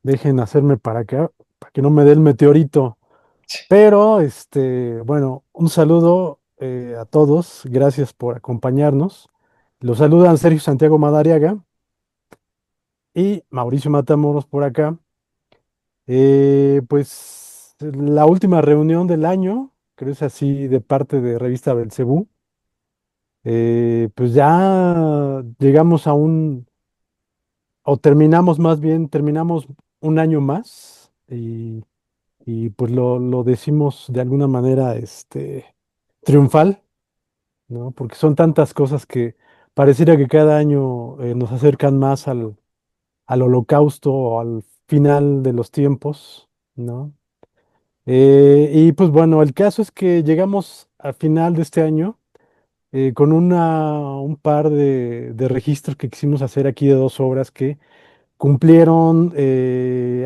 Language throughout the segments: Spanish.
dejen hacerme para acá, para que no me dé el meteorito. Pero, bueno, un saludo a todos, gracias por acompañarnos. Los saludan Sergio Santiago Madariaga y Mauricio Matamoros por acá. Pues la última reunión del año, creo es así de parte de Revista Belcebú. Pues ya llegamos a o terminamos más bien, terminamos un año más y pues lo decimos de alguna manera, triunfal, ¿no? Porque son tantas cosas que pareciera que cada año nos acercan más al holocausto o al final de los tiempos, ¿no? Y pues bueno, el caso es que llegamos al final de este año con un par de registros que quisimos hacer aquí de dos obras que cumplieron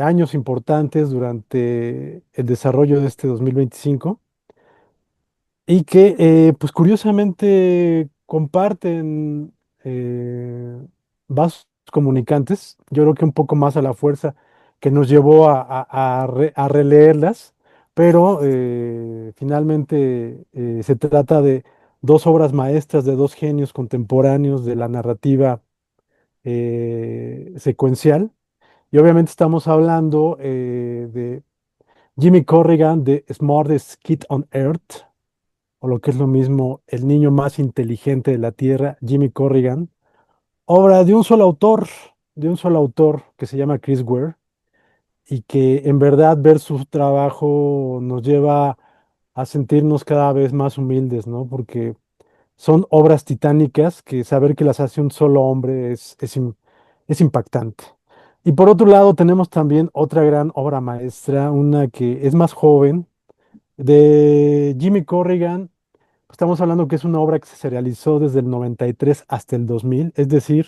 años importantes durante el desarrollo de este 2025 y que, pues curiosamente, comparten vasos comunicantes. Yo creo que un poco más a la fuerza que nos llevó a releerlas, pero finalmente se trata de dos obras maestras de dos genios contemporáneos de la narrativa secuencial. Y obviamente estamos hablando de Jimmy Corrigan, de Smartest Kid on Earth, o lo que es lo mismo, El niño más inteligente de la Tierra, Jimmy Corrigan, obra de un solo autor que se llama Chris Ware, y que en verdad ver su trabajo nos lleva a sentirnos cada vez más humildes, ¿no? Porque son obras titánicas que saber que las hace un solo hombre es impactante. Y por otro lado tenemos también otra gran obra maestra, una que es más joven, de Jimmy Corrigan. Estamos hablando que es una obra que se realizó desde el 93 hasta el 2000, es decir,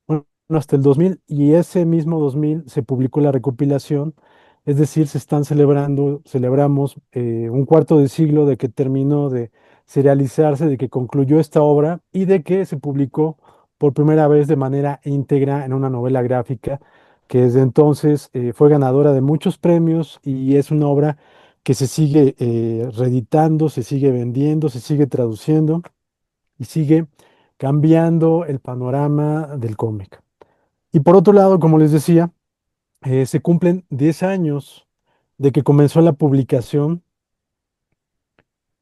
bueno, hasta el 2000, y ese mismo 2000 se publicó la recopilación, es decir, celebramos un cuarto de siglo de que terminó de serializarse, de que concluyó esta obra y de que se publicó por primera vez de manera íntegra en una novela gráfica, que desde entonces fue ganadora de muchos premios y es una obra que se sigue reeditando, se sigue vendiendo, se sigue traduciendo y sigue cambiando el panorama del cómic. Y por otro lado, como les decía, se cumplen 10 años de que comenzó la publicación,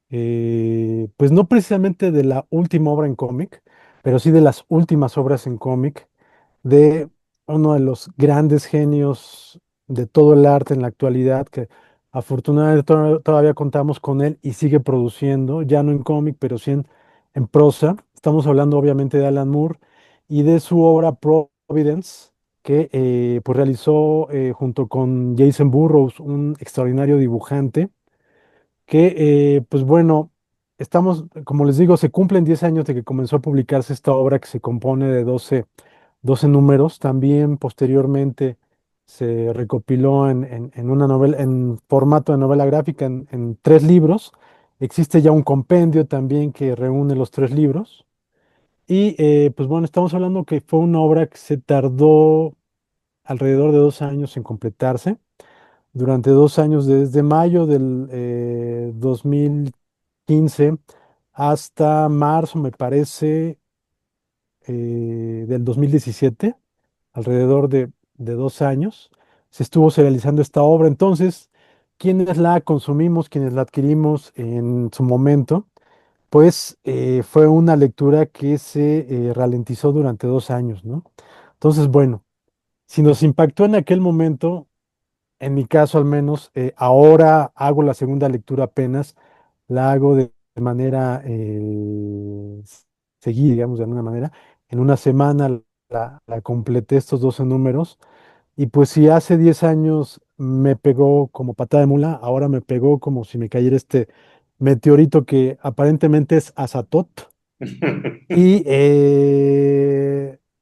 pues no precisamente de la última obra en cómic, pero sí de las últimas obras en cómic de uno de los grandes genios de todo el arte en la actualidad, que afortunadamente todavía contamos con él y sigue produciendo, ya no en cómic, pero sí en prosa. Estamos hablando obviamente de Alan Moore y de su obra Providence, que pues realizó junto con Jason Burroughs, un extraordinario dibujante que, pues bueno, como les digo, se cumplen 10 años de que comenzó a publicarse esta obra que se compone de doce números. También posteriormente se recopiló en una novela, en formato de novela gráfica, en tres libros. Existe ya un compendio también que reúne los tres libros. Y pues bueno, estamos hablando que fue una obra que se tardó alrededor de 2 años en completarse durante 2 años, desde mayo del 2015 hasta marzo, me parece, del 2017, alrededor de 2 años, se estuvo serializando esta obra. Entonces, quienes la consumimos, quienes la adquirimos en su momento, pues fue una lectura que se ralentizó durante 2 años, ¿no? Entonces, bueno, si nos impactó en aquel momento, en mi caso al menos, ahora hago la segunda lectura apenas, la hago de manera seguida, digamos, de alguna manera. En una semana la completé estos 12 números. Y pues si hace 10 años me pegó como patada de mula, ahora me pegó como si me cayera este meteorito que aparentemente es Azatoth. Y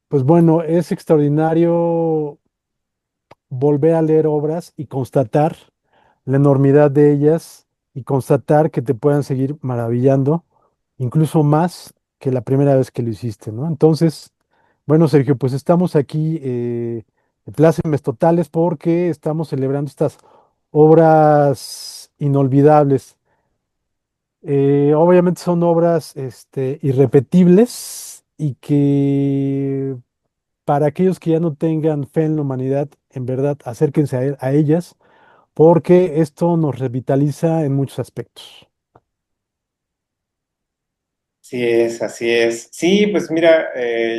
pues bueno, es extraordinario volver a leer obras y constatar la enormidad de ellas y constatar que te puedan seguir maravillando, incluso más que la primera vez que lo hiciste, ¿no? Entonces, bueno, Sergio, pues estamos aquí plácemes totales porque estamos celebrando estas obras inolvidables. Obviamente son obras irrepetibles y que para aquellos que ya no tengan fe en la humanidad, en verdad, acérquense a ellas porque esto nos revitaliza en muchos aspectos. Sí es, así es. Sí, pues mira,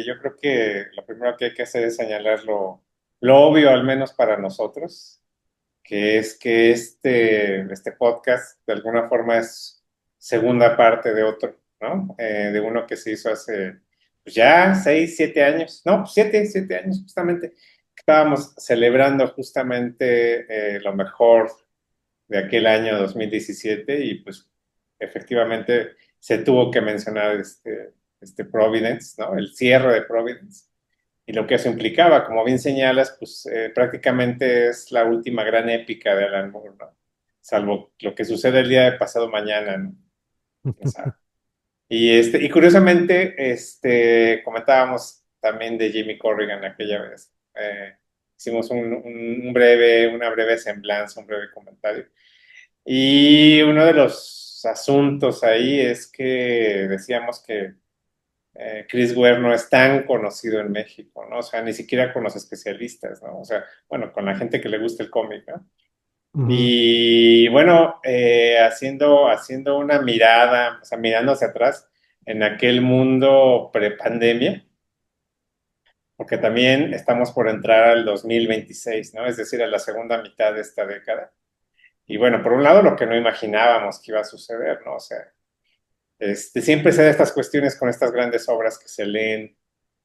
yo creo que lo primero que hay que hacer es señalar lo obvio, al menos para nosotros, que es que este podcast de alguna forma es segunda parte de otro, ¿no? De uno que se hizo hace pues ya 6, 7 años, no, pues, siete años justamente. Estábamos celebrando justamente lo mejor de aquel año 2017 y pues efectivamente se tuvo que mencionar este Providence, ¿no? El cierre de Providence y lo que eso implicaba. Como bien señalas, pues prácticamente es la última gran épica de Alan Moore, ¿no? Salvo lo que sucede el día de pasado mañana, ¿no? ¿Quién sabe? Y curiosamente, comentábamos también de Jimmy Corrigan aquella vez. Hicimos una breve semblanza, un breve comentario. Y uno de los asuntos ahí es que decíamos que Chris Ware no es tan conocido en México, ¿no? O sea, ni siquiera con los especialistas, ¿no? O sea, bueno, con la gente que le gusta el cómic, ¿no? Ujú, Y bueno, haciendo una mirada, o sea, mirando hacia atrás en aquel mundo prepandemia, porque también estamos por entrar al 2026, ¿no? Es decir, a la segunda mitad de esta década. Y bueno, por un lado, lo que no imaginábamos que iba a suceder, ¿no? O sea, siempre se da estas cuestiones con estas grandes obras que se leen,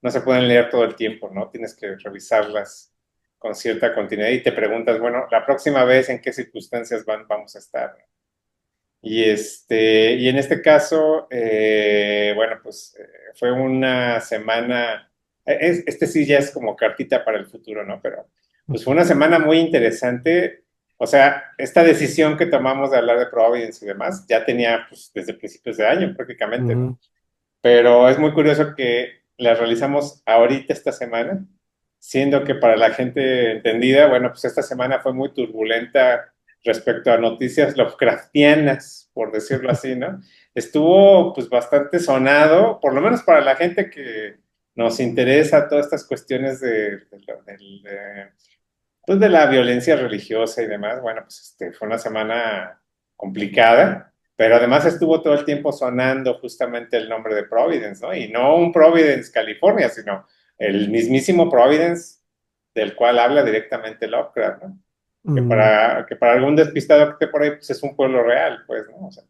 no se pueden leer todo el tiempo, ¿no? Tienes que revisarlas con cierta continuidad y te preguntas, bueno, la próxima vez en qué circunstancias vamos a estar, ¿no? Y en este caso, bueno, pues fue una semana, este sí ya es como cartita para el futuro, ¿no? Pero pues fue una semana muy interesante. O sea, esta decisión que tomamos de hablar de Providence y demás, ya tenía pues desde principios de año prácticamente, ¿no? ujú, Pero es muy curioso que la realizamos ahorita esta semana, siendo que para la gente entendida, bueno, pues esta semana fue muy turbulenta respecto a noticias Lovecraftianas, por decirlo así, ¿no? Estuvo pues bastante sonado, por lo menos para la gente que nos interesa todas estas cuestiones pues de la violencia religiosa y demás. Bueno, pues fue una semana complicada, pero además estuvo todo el tiempo sonando justamente el nombre de Providence, ¿no? Y no un Providence, California, sino el mismísimo Providence del cual habla directamente Lovecraft, ¿no? mm, Que para algún despistado que esté por ahí, pues es un pueblo real, pues, ¿no? O sea,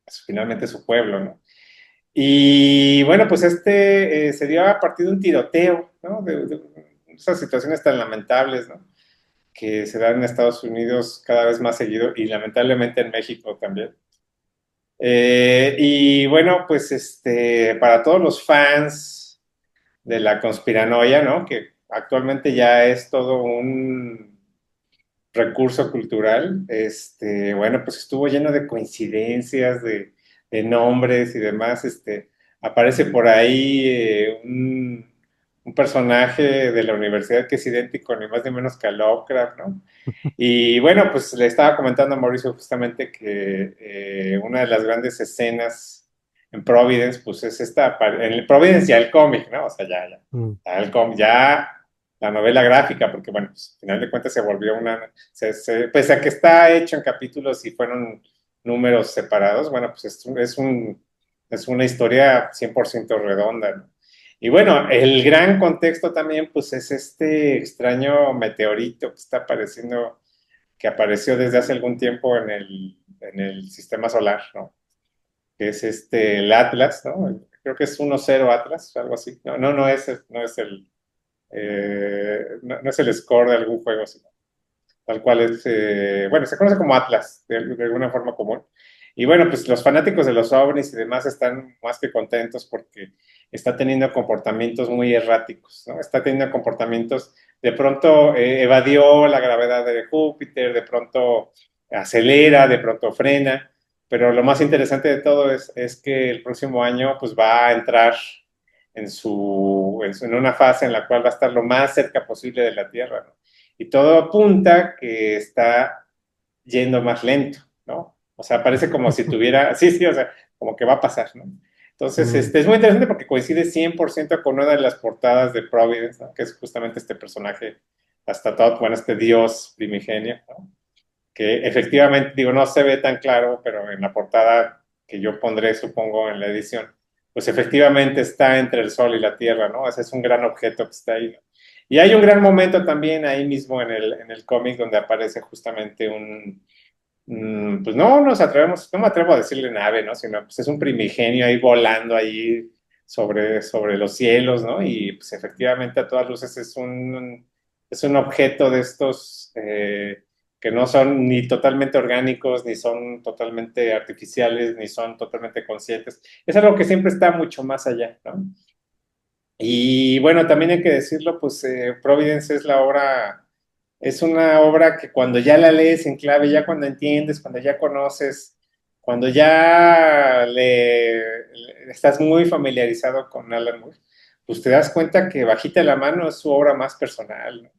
es finalmente su pueblo, ¿no? Y bueno, pues se dio a partir de un tiroteo, ¿no? De esas situaciones tan lamentables, ¿no? Que se dan en Estados Unidos cada vez más seguido y lamentablemente en México también. Y bueno, pues para todos los fans de la conspiranoia, ¿no? Que actualmente ya es todo un recurso cultural, bueno, pues estuvo lleno de coincidencias, de nombres y demás. Aparece por ahí un personaje de la universidad que es idéntico ni más ni menos que a Lovecraft, ¿no? Y bueno, pues le estaba comentando a Mauricio justamente que una de las grandes escenas en Providence, pues es en el Providence ya el cómic, ¿no? O sea, mm, ya el cómic, ya la novela gráfica, porque bueno, pues, al final de cuentas se volvió pese a que está hecho en capítulos y fueron números separados, bueno, pues es una historia 100% redonda, ¿no? Y bueno, el gran contexto también, pues es este extraño meteorito que apareció desde hace algún tiempo en el sistema solar, ¿no? Que es el Atlas, ¿no? Creo que es 1-0 Atlas, algo así. No, no, no es el score de algún juego, sino tal cual es, bueno, se conoce como Atlas, de alguna forma común. Y bueno, pues los fanáticos de los ovnis y demás están más que contentos porque está teniendo comportamientos muy erráticos, ¿no? Está teniendo comportamientos, de pronto evadió la gravedad de Júpiter, de pronto acelera, de pronto frena, pero lo más interesante de todo es que el próximo año pues va a entrar en una fase en la cual va a estar lo más cerca posible de la Tierra, ¿no? Y todo apunta que está yendo más lento, ¿no? O sea, parece como si tuviera, sí, sí, o sea, como que va a pasar, ¿no? Entonces, Mm, es muy interesante porque coincide 100% con una de las portadas de Providence, ¿no? Que es justamente este personaje, hasta todo, bueno, este dios primigenio, ¿no? Que efectivamente, digo, no se ve tan claro, pero en la portada que yo pondré, supongo, en la edición, pues efectivamente está entre el Sol y la Tierra, ¿no? Ese es un gran objeto que está ahí, ¿no? Y hay un gran momento también ahí mismo en el cómic donde aparece justamente pues no nos atrevemos, no me atrevo a decirle nave, ¿no? Sino pues es un primigenio ahí volando ahí sobre los cielos, ¿no? Y pues efectivamente a todas luces es un objeto de estos que no son ni totalmente orgánicos, ni son totalmente artificiales, ni son totalmente conscientes. Es algo que siempre está mucho más allá, ¿no? Y bueno, también hay que decirlo, pues Providence es una obra que cuando ya la lees en clave, ya cuando entiendes, cuando ya conoces, cuando ya estás muy familiarizado con Alan Moore, pues te das cuenta que bajita la mano es su obra más personal, ¿no?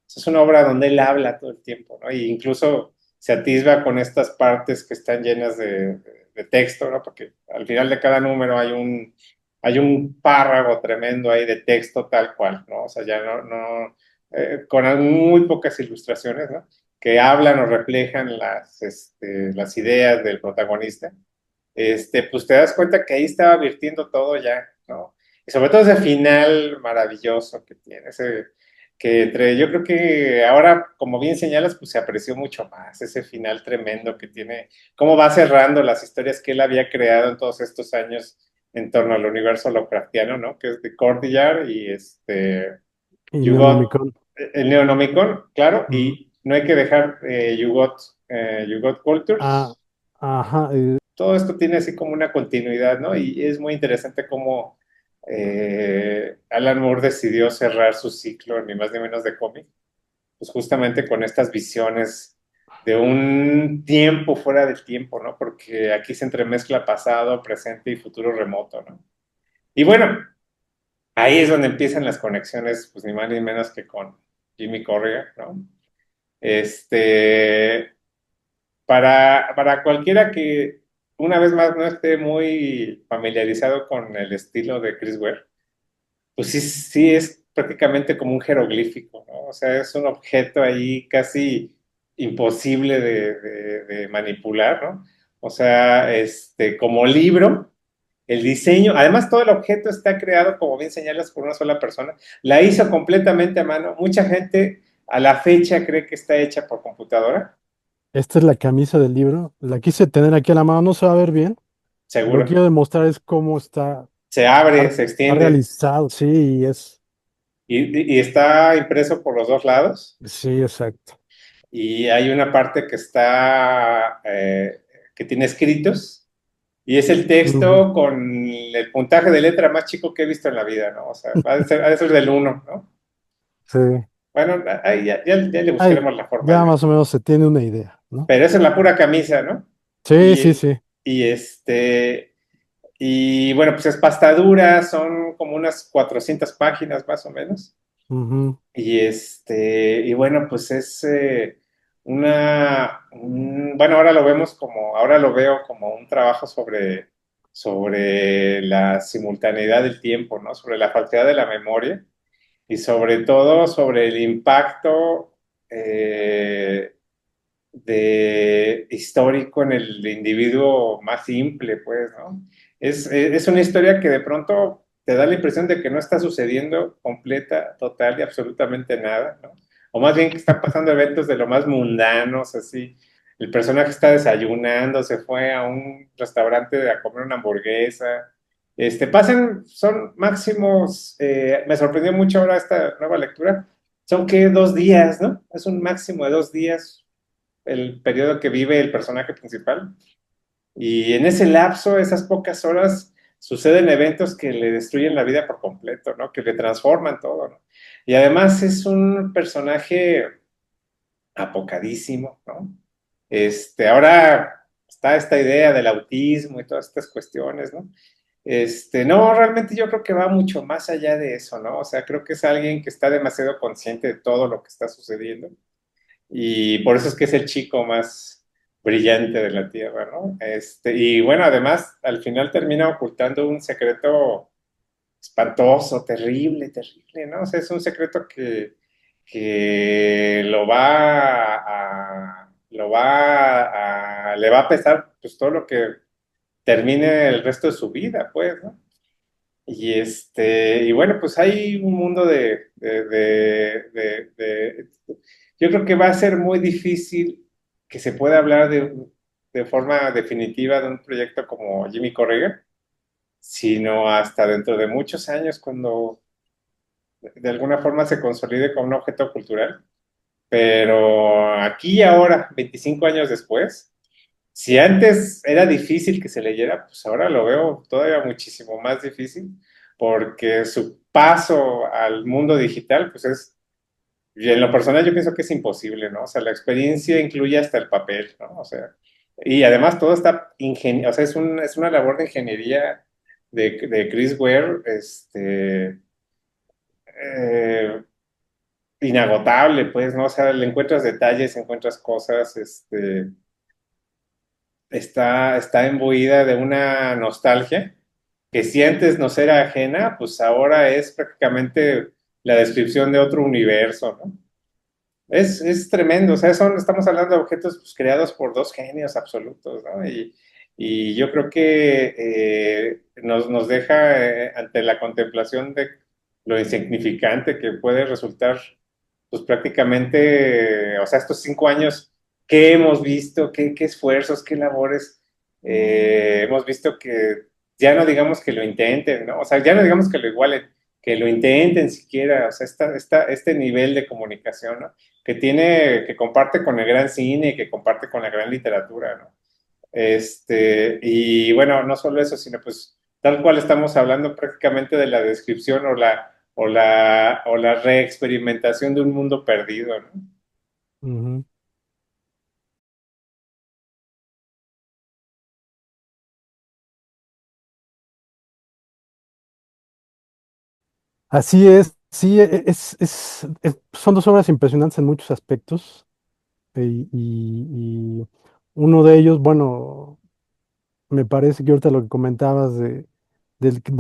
Es una obra donde él habla todo el tiempo, ¿no? Y incluso se atisba con estas partes que están llenas de texto, ¿no? Porque al final de cada número hay un párrafo tremendo ahí de texto tal cual, ¿no? O sea, ya con muy pocas ilustraciones, ¿no? Que hablan o reflejan las ideas del protagonista. Pues te das cuenta que ahí estaba virtiendo todo ya, ¿no? Y sobre todo ese final maravilloso que tiene, yo creo que ahora, como bien señalas, pues se apreció mucho más ese final tremendo que tiene, cómo va cerrando las historias que él había creado en todos estos años en torno al universo Lovecraftiano, ¿no? Que es de Cordial y y You Got, Neonomicon. el Neonomicon, claro, Ujú. y no hay que dejar You Got Ah, Cultures. ajá, Todo esto tiene así como una continuidad, ¿no? Y es muy interesante cómo Alan Moore decidió cerrar su ciclo, ni más ni menos de cómic, pues justamente con estas visiones de un tiempo fuera del tiempo, ¿no? Porque aquí se entremezcla pasado, presente y futuro remoto, ¿no? Y bueno, ahí es donde empiezan las conexiones, pues ni más ni menos que con Jimmy Corrigan, ¿no? Este, para cualquiera que una vez más no esté muy familiarizado con el estilo de Chris Ware, pues sí, sí es prácticamente como un jeroglífico, ¿no? O sea, es un objeto ahí casi imposible de manipular, ¿no? O sea, como libro, el diseño, además todo el objeto está creado, como bien señalas, por una sola persona. La hizo completamente a mano. Mucha gente a la fecha cree que está hecha por computadora, esta es la camisa del libro. La quise tener aquí a la mano, no se va a ver bien. Lo que seguro. quiero demostrar es cómo está, Se abre, se está extiende realizado. Sí, y es. y está impreso por los dos lados. Sí, exacto. Y hay una parte que tiene escritos y es el Ujú. texto con el puntaje de letra más chico que he visto en la vida, ¿no? O sea, ha de ser del uno, ¿no? Sí. Bueno, ahí ya le Ay, buscaremos la forma ya de. más o menos se tiene una idea, ¿no? Pero esa es la pura camisa, ¿no? Sí, sí, Y, sí. y y bueno, pues es pasta dura, son como unas 400 páginas más o menos. Ujú. Y bueno, pues es bueno, ahora lo veo como un trabajo sobre la simultaneidad del tiempo, ¿no? Sobre la falsedad de la memoria y sobre todo sobre el impacto eh, histórico en el individuo más simple, pues, ¿no? Es una historia que de pronto te da la impresión de que no está sucediendo completa, total y absolutamente nada, ¿no? O más bien que están pasando eventos de lo más mundanos, así. El personaje está desayunando, se fue a un restaurante a comer una hamburguesa. Son máximos, me sorprendió mucho ahora esta nueva lectura, son que 2 días, ¿no? Es un máximo de 2 días el periodo que vive el personaje principal. Y en ese lapso, esas pocas horas, suceden eventos que le destruyen la vida por completo, ¿no? Que le transforman todo, ¿no? Y además es un personaje apocadísimo, ¿no? Ahora está esta idea del autismo y todas estas cuestiones, ¿no? No, realmente yo creo que va mucho más allá de eso, ¿no? O sea, creo que es alguien que está demasiado consciente de todo lo que está sucediendo y por eso es que es el chico más brillante de la Tierra, ¿no? Y bueno, además, al final termina ocultando un secreto espantoso, terrible, terrible, ¿no? O sea, es un secreto que le va a pesar pues todo lo que termine el resto de su vida, pues, ¿no? Y bueno, pues hay un mundo yo creo que va a ser muy difícil que se pueda hablar de forma definitiva de un proyecto como Jimmy Corrigan, sino hasta dentro de muchos años cuando de alguna forma se consolide como un objeto cultural. Pero aquí y ahora, 25 años después, si antes era difícil que se leyera, pues ahora lo veo todavía muchísimo más difícil, porque su paso al mundo digital, pues y en lo personal yo pienso que es imposible, ¿no? O sea, la experiencia incluye hasta el papel, ¿no? O sea, y además todo está o sea, es una labor de ingeniería de Chris Ware, eh, inagotable, pues, ¿no? O sea, le encuentras detalles, encuentras cosas, está imbuida de una nostalgia que si antes nos era ajena, pues ahora es prácticamente la descripción de otro universo, ¿no? Es tremendo, o sea, estamos hablando de objetos pues, creados por dos genios absolutos, ¿no? Y yo creo que nos deja ante la contemplación de lo insignificante que puede resultar, pues prácticamente, o sea, estos 5 años, ¿qué hemos visto? ¿Qué esfuerzos, qué labores hemos visto que ya no digamos que lo intenten, ¿no? O sea, ya no digamos que lo igualen, que lo intenten siquiera, o sea, este nivel de comunicación, ¿no? Que comparte con el gran cine, que comparte con la gran literatura, ¿no? Y bueno, no solo eso, sino pues tal cual estamos hablando prácticamente de la descripción o la reexperimentación de un mundo perdido, ¿no? Ujú. Así es, sí, son dos obras impresionantes en muchos aspectos. Y uno de ellos, bueno, me parece que ahorita lo que comentabas de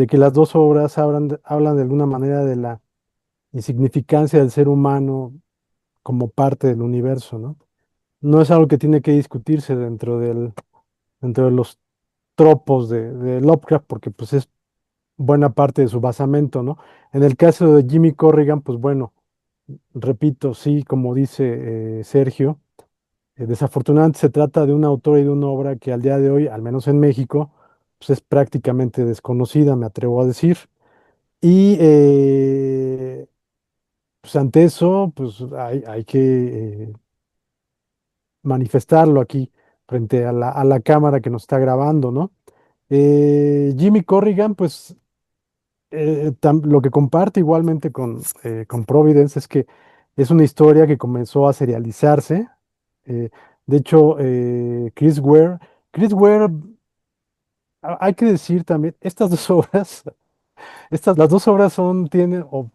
que las dos obras hablan de alguna manera de la insignificancia del ser humano como parte del universo, ¿no? No es algo que tiene que discutirse dentro de los tropos de Lovecraft, porque pues es buena parte de su basamento, ¿no? En el caso de Jimmy Corrigan, pues bueno, repito, sí, como dice Sergio, desafortunadamente se trata de un autor y de una obra que al día de hoy, al menos en México, pues es prácticamente desconocida, me atrevo a decir. Y pues ante eso, pues hay que manifestarlo aquí frente a a la cámara que nos está grabando, ¿no? Jimmy Corrigan, pues lo que comparte igualmente con Providence es que es una historia que comenzó a serializarse. eh, de hecho, Chris Ware, hay que decir también, estas dos obras, las dos obras tienen o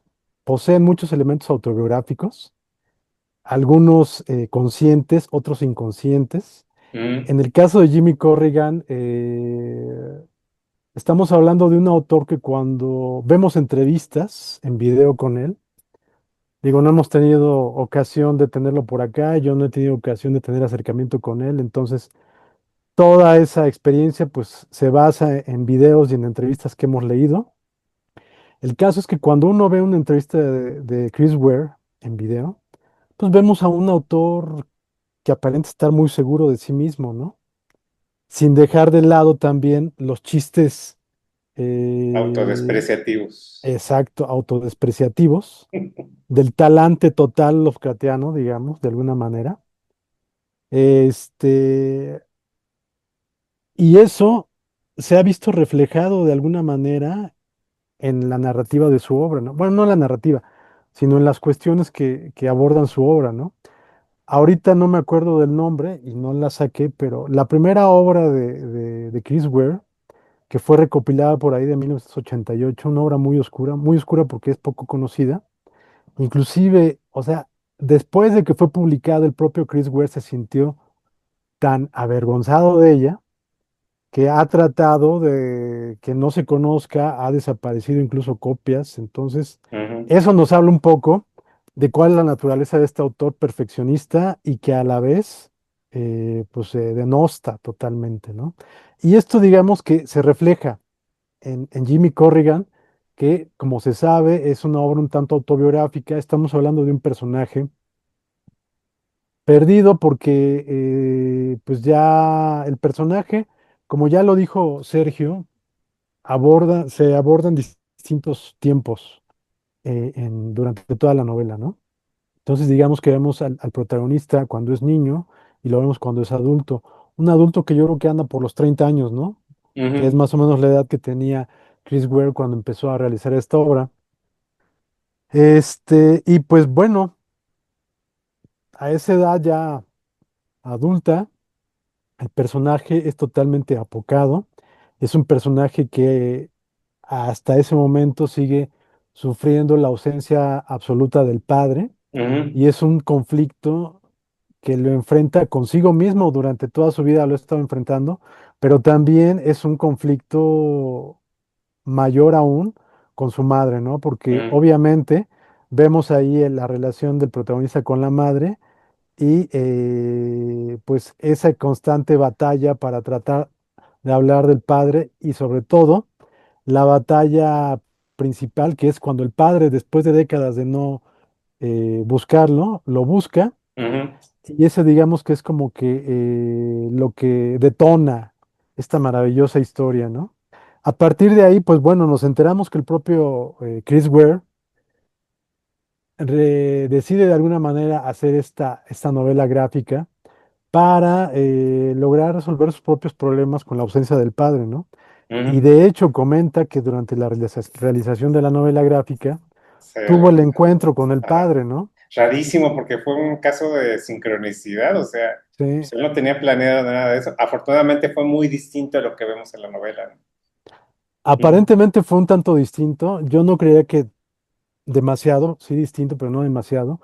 poseen muchos elementos autobiográficos, algunos conscientes, otros inconscientes. Mm, En el caso de Jimmy Corrigan, estamos hablando de un autor que cuando vemos entrevistas en video con él, digo, no hemos tenido ocasión de tenerlo por acá, yo no he tenido ocasión de tener acercamiento con él, entonces toda esa experiencia pues se basa en videos y en entrevistas que hemos leído. El caso es que cuando uno ve una entrevista de Chris Ware en video, pues vemos a un autor que aparenta estar muy seguro de sí mismo, ¿no? Sin dejar de lado también los chistes, eh, autodespreciativos. exacto, autodespreciativos, del talante total Lovecraftiano, digamos, de alguna manera. Este, y eso se ha visto reflejado de alguna manera en la narrativa de su obra, ¿no? Bueno, no en la narrativa, sino en las cuestiones que abordan su obra, ¿no? Ahorita no me acuerdo del nombre y no la saqué, pero la primera obra de Chris Ware, que fue recopilada por ahí de 1988, una obra muy oscura porque es poco conocida. Inclusive, o sea, después de que fue publicada, el propio Chris Ware se sintió tan avergonzado de ella que ha tratado de que no se conozca, ha desaparecido incluso copias. Entonces, Ujú, eso nos habla un poco de cuál es la naturaleza de este autor perfeccionista y que a la vez, pues, se denosta totalmente, ¿no? Y esto, digamos que se refleja en Jimmy Corrigan, que, como se sabe, es una obra un tanto autobiográfica. Estamos hablando de un personaje perdido porque, pues ya el personaje, como ya lo dijo Sergio, se abordan distintos tiempos durante toda la novela, ¿no? Entonces, digamos que vemos al protagonista cuando es niño y lo vemos cuando es adulto. Un adulto que yo creo que anda por los 30 años, ¿no? Que es ujú, más o menos la edad que tenía Chris Ware cuando empezó a realizar esta obra. Y pues bueno, a esa edad ya adulta, el personaje es totalmente apocado. Es un personaje que hasta ese momento sigue sufriendo la ausencia absoluta del padre ujú, y es un conflicto que lo enfrenta consigo mismo durante toda su vida, lo ha estado enfrentando, pero también es un conflicto mayor aún con su madre, ¿no? Porque ujú, obviamente vemos ahí la relación del protagonista con la madre y pues esa constante batalla para tratar de hablar del padre y sobre todo la batalla principal que es cuando el padre, después de décadas de no buscarlo, lo busca ujú, y ese digamos que es como que lo que detona esta maravillosa historia, ¿no? A partir de ahí, pues bueno, nos enteramos que el propio Chris Ware decide de alguna manera hacer esta novela gráfica para lograr resolver sus propios problemas con la ausencia del padre, ¿no? Y ujú. de hecho comenta que durante la realización de la novela gráfica tuvo Se- el encuentro con el ajá. padre, ¿no? Rarísimo porque fue un caso de sincronicidad, o sea, Sí. pues él no tenía planeado nada de eso. Afortunadamente fue muy distinto a lo que vemos en la novela, ¿no? Ujú. Aparentemente fue un tanto distinto. Yo no creía que demasiado, sí distinto, pero no demasiado.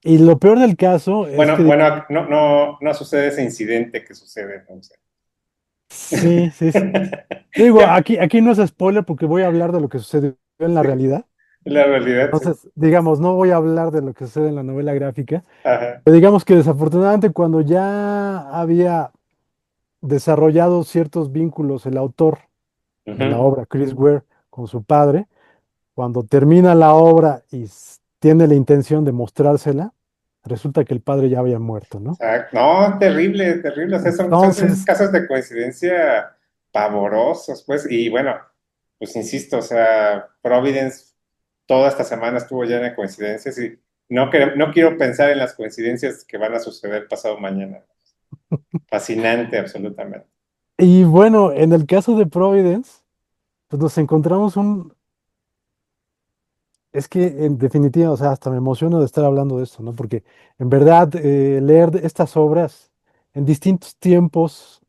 Y lo peor del caso es que, Bueno, bueno, no sucede ese incidente que sucede, ¿no? O sea, sí, sí, sí. Digo, ya, aquí no es spoiler porque voy a hablar de lo que sucedió en la sí, realidad. la realidad, sí. Entonces, digamos, no voy a hablar de lo que sucede en la novela gráfica. Ajá. Pero digamos que desafortunadamente cuando ya había desarrollado ciertos vínculos el autor de la Ujú. obra, Chris Ware, con su padre, cuando termina la obra y tiene la intención de mostrársela, resulta que el padre ya había muerto, ¿no? Exacto. No, terrible, terrible. O sea, son esos Entonces, casos de coincidencia pavorosos, pues. Y bueno, pues insisto, o sea, Providence toda esta semana estuvo llena de coincidencias y no quiero pensar en las coincidencias que van a suceder pasado mañana. Fascinante, absolutamente. y bueno, en el caso de Providence, pues nos encontramos es que en definitiva, o sea, hasta me emociono de estar hablando de esto, ¿no? Porque en verdad leer estas obras en distintos tiempos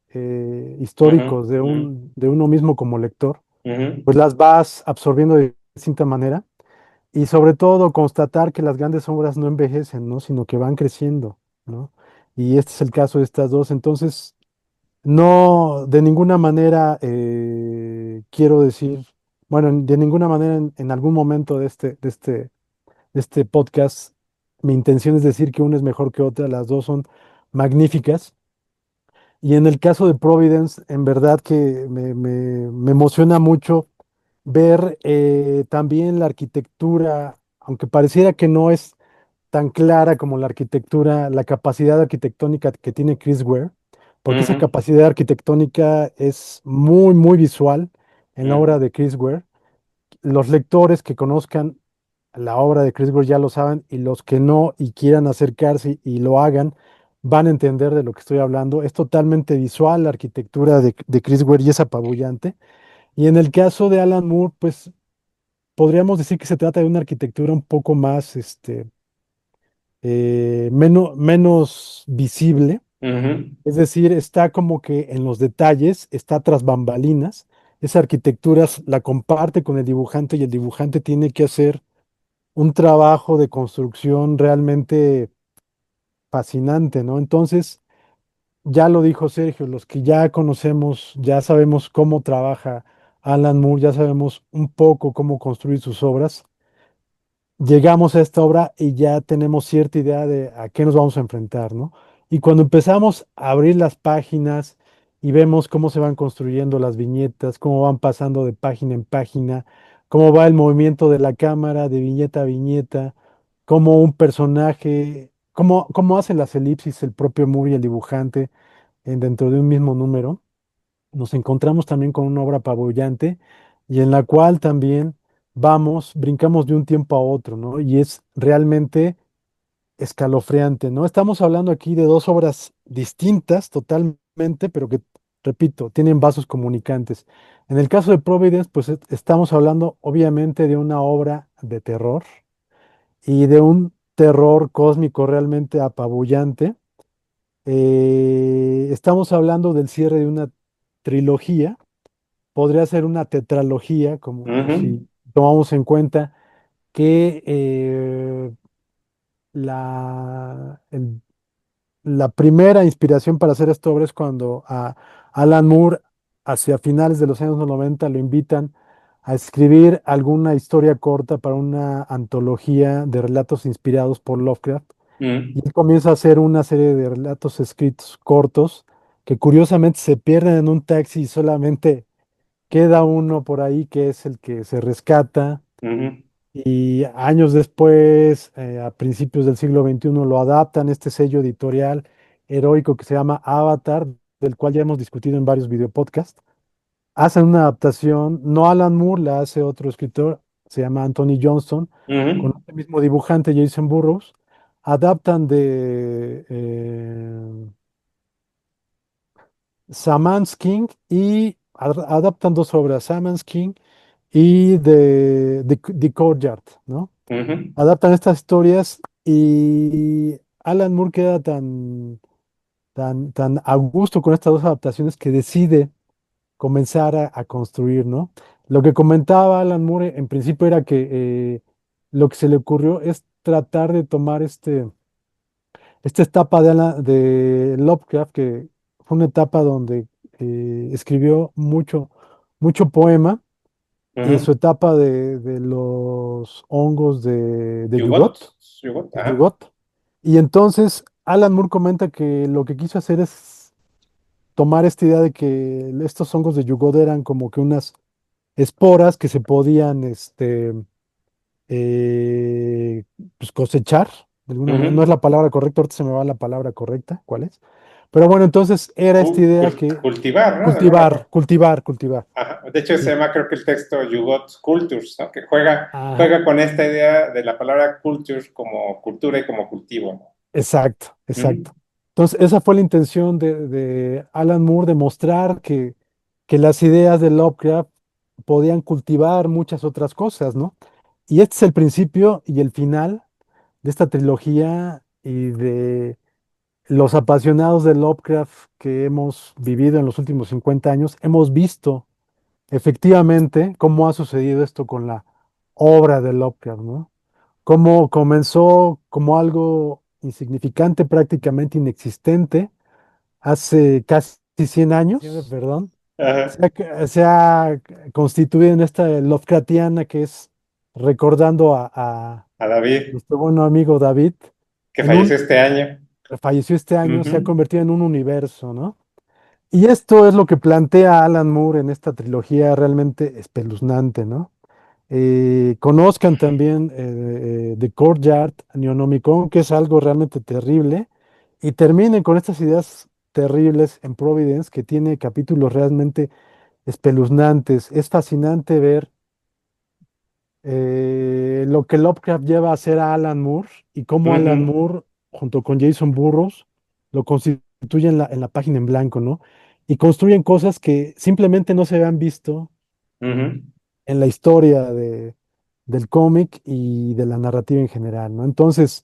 Ujú, históricos ujú, de uno mismo como lector, ujú. pues las vas absorbiendo de distinta manera y sobre todo constatar que las grandes obras no envejecen, ¿no? Sino que van creciendo, ¿no? Y este es el caso de estas dos. Entonces, no, de ninguna manera quiero decir, bueno, de ninguna manera en algún momento de este podcast, mi intención es decir que una es mejor que otra, las dos son magníficas. Y en el caso de Providence, en verdad que me emociona mucho ver también la arquitectura, aunque pareciera que no es tan clara como la arquitectura, la capacidad arquitectónica que tiene Chris Ware, porque esa Ujú, capacidad arquitectónica es muy, muy visual en la obra ujú. de Chris Ware. Los lectores que conozcan la obra de Chris Ware ya lo saben y los que no y quieran acercarse y lo hagan van a entender de lo que estoy hablando. Es totalmente visual la arquitectura de Chris Ware y es apabullante. Y en el caso de Alan Moore, pues podríamos decir que se trata de una arquitectura un poco más, menos visible. Ujú, Es decir, está como que en los detalles, está tras bambalinas esa arquitectura la comparte con el dibujante y el dibujante tiene que hacer un trabajo de construcción realmente fascinante, ¿no? Entonces, ya lo dijo Sergio, los que ya conocemos, ya sabemos cómo trabaja Alan Moore, ya sabemos un poco cómo construir sus obras. Llegamos a esta obra y ya tenemos cierta idea de a qué nos vamos a enfrentar, ¿no? Y cuando empezamos a abrir las páginas y vemos cómo se van construyendo las viñetas, cómo van pasando de página en página, cómo va el movimiento de la cámara de viñeta a viñeta, cómo un personaje, cómo hacen las elipsis el propio Moore y el dibujante dentro de un mismo número, nos encontramos también con una obra apabullante y en la cual también brincamos de un tiempo a otro, ¿no? Y es realmente escalofriante, ¿no? Estamos hablando aquí de dos obras distintas totalmente, pero que, repito, tienen vasos comunicantes. En el caso de Providence, pues estamos hablando obviamente de una obra de terror y de un terror cósmico realmente apabullante. Estamos hablando del cierre de una trilogía, podría ser una tetralogía, como Ujú, si tomamos en cuenta que la, el- la primera inspiración para hacer esta obra es cuando a Alan Moore, hacia finales de los años 90, lo invitan a escribir alguna historia corta para una antología de relatos inspirados por Lovecraft. ujú, Y él comienza a hacer una serie de relatos escritos cortos que curiosamente se pierden en un taxi y solamente queda uno por ahí que es el que se rescata ujú, y años después, a principios del siglo XXI, lo adaptan este sello editorial heroico que se llama Avatar, del cual ya hemos discutido en varios videopodcasts. Hacen una adaptación, no Alan Moore, la hace otro escritor, se llama Anthony Johnston, con ujú, el mismo dibujante Jason Burroughs. Adaptan de Samans King y adaptan dos obras, Samans King y de The Courtyard, ¿no? ujú, Adaptan estas historias y Alan Moore queda tan a gusto con estas dos adaptaciones que decide comenzar a construir, ¿no? Lo que comentaba Alan Moore en principio era que lo que se le ocurrió es tratar de tomar esta etapa de Lovecraft, que fue una etapa donde escribió mucho poema, y ujú. su etapa de los hongos de Yugot, Yugot, Yugot, de ajá. Yugot. Y entonces Alan Moore comenta que lo que quiso hacer es tomar esta idea de que estos hongos de Yugot eran como que unas esporas que se podían eh, pues cosechar, de alguna manera. No es Ujú. la palabra correcta, ahorita se me va la palabra correcta, ¿cuál es? Pero bueno, entonces era esta idea que Cultivar, ¿no? De alguna cultivar, forma. cultivar, cultivar. Ajá. De hecho, se Sí. llama, creo que el texto Yugot Cultures, ¿no? Que Ajá, juega con esta idea de la palabra culture como cultura y como cultivo, exacto, ¿no? Ujú, exacto. Entonces, esa fue la intención de Alan Moore, de mostrar que las ideas de Lovecraft podían cultivar muchas otras cosas, ¿no? Y este es el principio y el final de esta trilogía y de los apasionados de Lovecraft que hemos vivido en los últimos 50 años, hemos visto efectivamente cómo ha sucedido esto con la obra de Lovecraft, ¿no? Cómo comenzó como algo insignificante, prácticamente inexistente, hace casi 100 años, perdón, ajá. se ha constituido en esta Lovecraftiana que es recordando a A David, nuestro buen amigo David, que en un, falleció este año. falleció este año, se ha Ujú, convertido en un universo, ¿no? Y esto es lo que plantea Alan Moore en esta trilogía realmente espeluznante, ¿no? Conozcan también The Courtyard, Neonomicon, que es algo realmente terrible, y terminen con estas ideas terribles en Providence, que tiene capítulos realmente espeluznantes. Es fascinante ver lo que Lovecraft lleva a hacer a Alan Moore y cómo Alan ujú, Moore, junto con Jason Burroughs, lo constituyen en la página en blanco, ¿no? Y construyen cosas que simplemente no se habían visto ujú, en la historia del cómic y de la narrativa en general, ¿no? Entonces,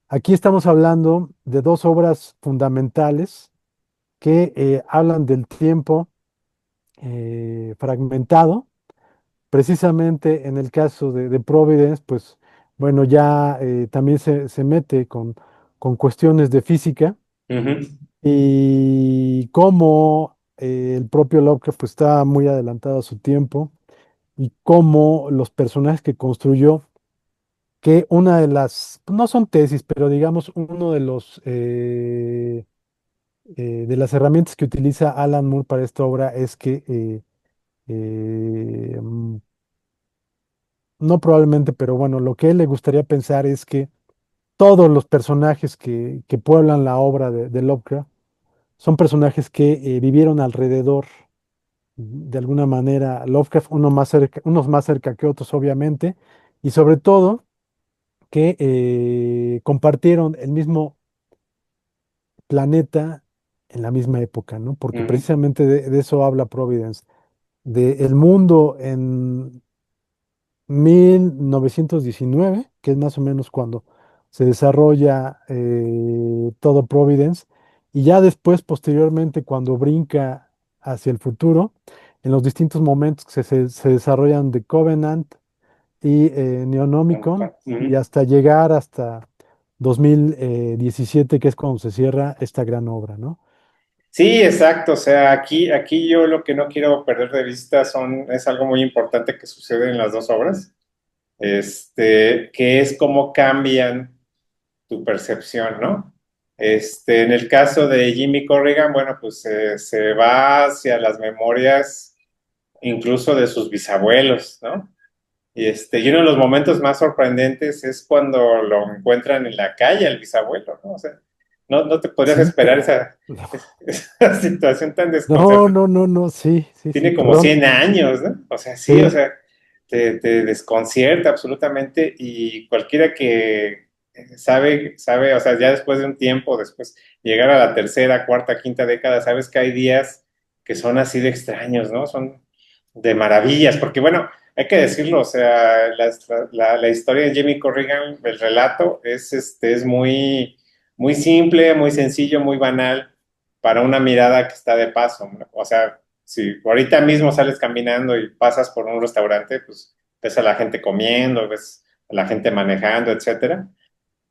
aquí estamos hablando de dos obras fundamentales que hablan del tiempo fragmentado. Precisamente en el caso de Providence, pues bueno, ya también se mete con cuestiones de física Ujú, y cómo el propio Lovecraft pues, estaba muy adelantado a su tiempo y cómo los personajes que construyó, que una de las, no son tesis, pero digamos uno de las herramientas que utiliza Alan Moore para esta obra es que eh, mm, no probablemente, pero bueno, lo que a él le gustaría pensar es que todos los personajes que pueblan la obra de Lovecraft son personajes que vivieron alrededor, de alguna manera, Lovecraft, unos más cerca que otros, obviamente, y sobre todo que compartieron el mismo planeta en la misma época, ¿no? Porque ujú, precisamente de eso habla Providence, de el mundo en 1919, que es más o menos cuando se desarrolla todo Providence, y ya después, posteriormente, cuando brinca hacia el futuro, en los distintos momentos que se desarrollan The Covenant y Neonomicon, y ujú. hasta llegar hasta 2017, que es cuando se cierra esta gran obra, ¿no? Sí, exacto. O sea, aquí yo lo que no quiero perder de vista es algo muy importante que sucede en las dos obras, que es cómo cambian tu percepción, ¿no? En el caso de Jimmy Corrigan, bueno, pues se va hacia las memorias incluso de sus bisabuelos, ¿no? Y uno de los momentos más sorprendentes es cuando lo encuentran en la calle, el bisabuelo, ¿no? O sea, no te podrías Sí, esperar pero... esa situación tan No, desconcertante. no, no, no, sí, sí, sí, Tiene como perdón. 100 años, ¿no? O sea, sí, o Sí, sea, te desconcierta absolutamente y cualquiera que sabe, o sea, ya después de un tiempo, después llegar a la tercera, cuarta, quinta década, sabes que hay días que son así de extraños, ¿no? Son de maravillas, porque bueno, hay que decirlo, o sea, la historia de Jamie Corrigan, el relato es muy simple, muy sencillo, muy banal para una mirada que está de paso, ¿no? O sea, si ahorita mismo sales caminando y pasas por un restaurante, pues ves a la gente comiendo, ves a la gente manejando, etcétera.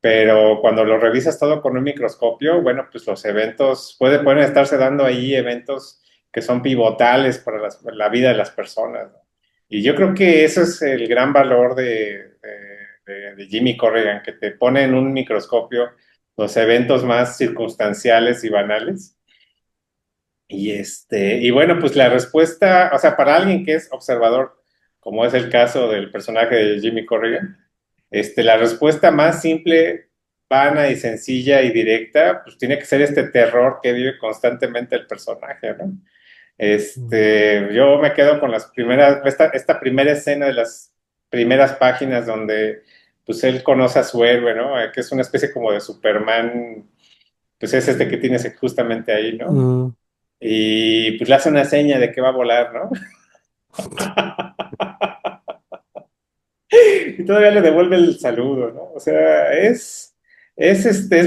Pero cuando lo revisas todo con un microscopio, bueno, pues los eventos, pueden estarse dando ahí eventos que son pivotales para la vida de las personas, ¿no? Y yo creo que eso es el gran valor de Jimmy Corrigan, que te pone en un microscopio los eventos más circunstanciales y banales y bueno, pues la respuesta, o sea, para alguien que es observador, como es el caso del personaje de Jimmy Corrigan, la respuesta más simple, vana y sencilla y directa, pues tiene que ser este terror que vive constantemente el personaje, ¿no? mm, Yo me quedo con esta primera escena de las primeras páginas donde pues él conoce a su héroe, ¿no? Que es una especie como de Superman, pues es este que tienes justamente ahí, ¿no? mm, Y pues le hace una seña de que va a volar, ¿no? Y todavía le devuelve el saludo, ¿no? O sea, es